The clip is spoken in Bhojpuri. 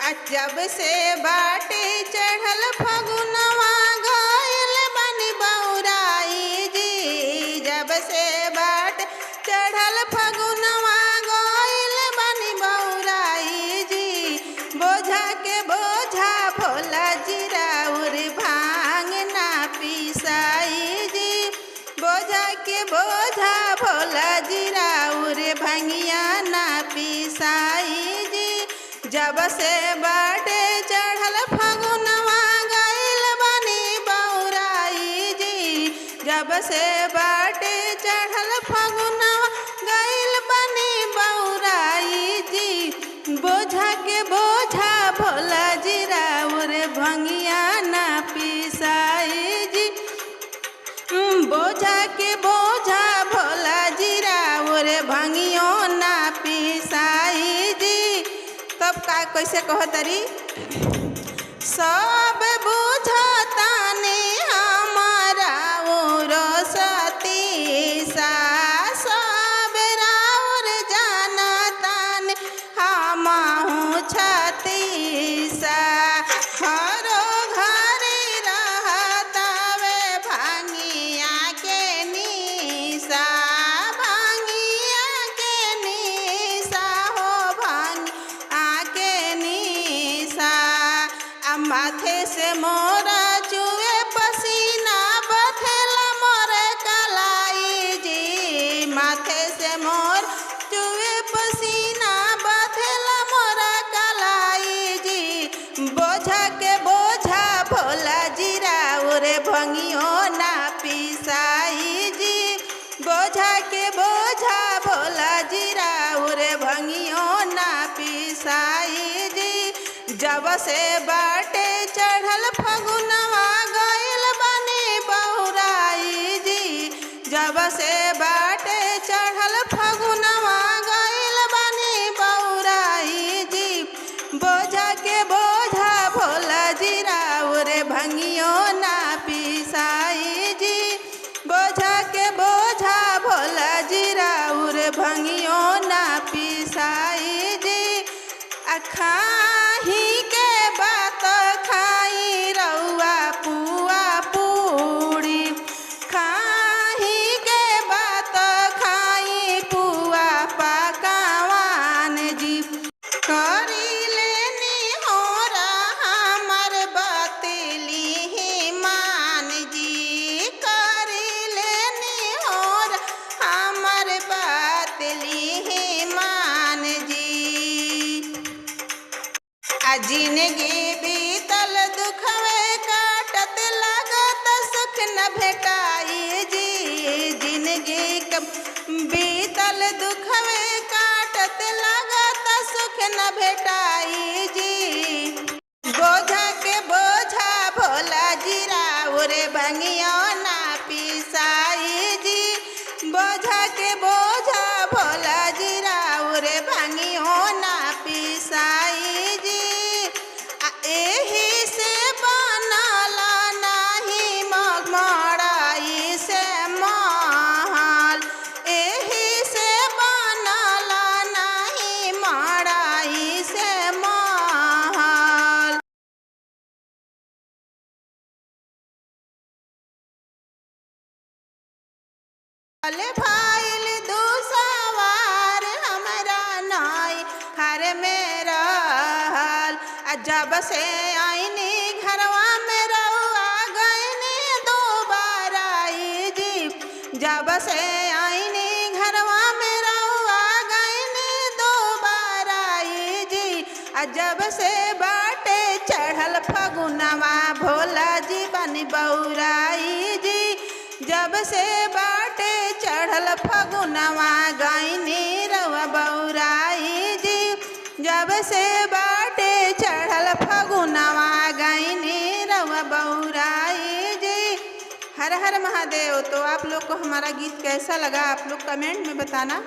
जब से बाटे चढ़ल फगुनवा गइल बानी बौराई जी। जब से बाटे चढ़ल फगुनवा गइल बानी बौराई जी। बोझा के बोझा भोला जी राउर भांग ना पिसाई जी। बोझा के बोझा भोला जी राउर भंगिया ना पिसाई जी। जब से बाटे चढ़ल फगुनवा गइल बानी बौराई जी। जब से बाटे चढ़ल फगुनवा गइल बानी बौराई जी। बोझा के बोझा भोला जी राउर भंगिया ना पिसाई जी। बोझा के बोझा भोला जी राउर भंगियो ना पिसाई जी। तब का कैसे कहतरी सब बुझताने हमारा और सतीसा। सब राउर जानताने हमहु छतीसा। हरो घरे रहतावे भांगिया के निशा। भांगिया के निशा हो भांग माथे से मोरा चुए पसीना बथेला मोरे कलाई जी। माथे से मोर चुए पसीना बथेला मोरा कलाई जी। बोझा के बोझा भोला जी राउर भंगियो ना पिसाई जी। बोझा के बोझा भोला जी राउर भंगियो ना पिसाई जी। जब से बाटे चढ़ल फगुनवा गइल बानी बौराई जी। जब से बाटे चढ़ल फगुनवा गइल बानी बौराई जी। बोझा के बोझा भोला जी राउर भंगियो ना पिसाई जी। बोझा के बोझा भोला जी राउर भंगियो ना पिसाई जी। खाही के बात खाई रउआ पुआ पूरी। खाही के बात खाई पुआ पकावान जी। करी लेनी होरा हमर बतली मान जी। करी लेनी होरा हमर बतली मान जी। जिंदगी बीतल दुखवे काटत लागत सुख न भेटाई जी। जिंदगी बीतल दुखवे काटत लागत सुख न भेटाई जी। बोझा के बोझा भोला जी राउर भंगियो ना पिसाई जी। बोझा के बोझा भोला जी राउर भंगियो ना पिसाई जी। एही से बनला नाही मड़ाई से महल। एही से बनला नाही मड़ाई से महल। भाइल दुसवार हमरा नाई हर में रहल। जब से आईनी घरवा में रउआ गइनी दोबारा आई जी। जब से आईनी घरवा में रउआ गइनी दोबारा आई जी। जब से बाटे चढ़ल फगुनवा भोला जी बानी बौराई जी। जब से बाटे चढ़ल फगुनवा गइनी रउआ बौराई जी। जब से बाटे चढ़ल फगुनवा गइनी रउआ बौराई जी। हर हर महादेव। तो आप लोग को हमारा गीत कैसा लगा आप लोग कमेंट में बताना।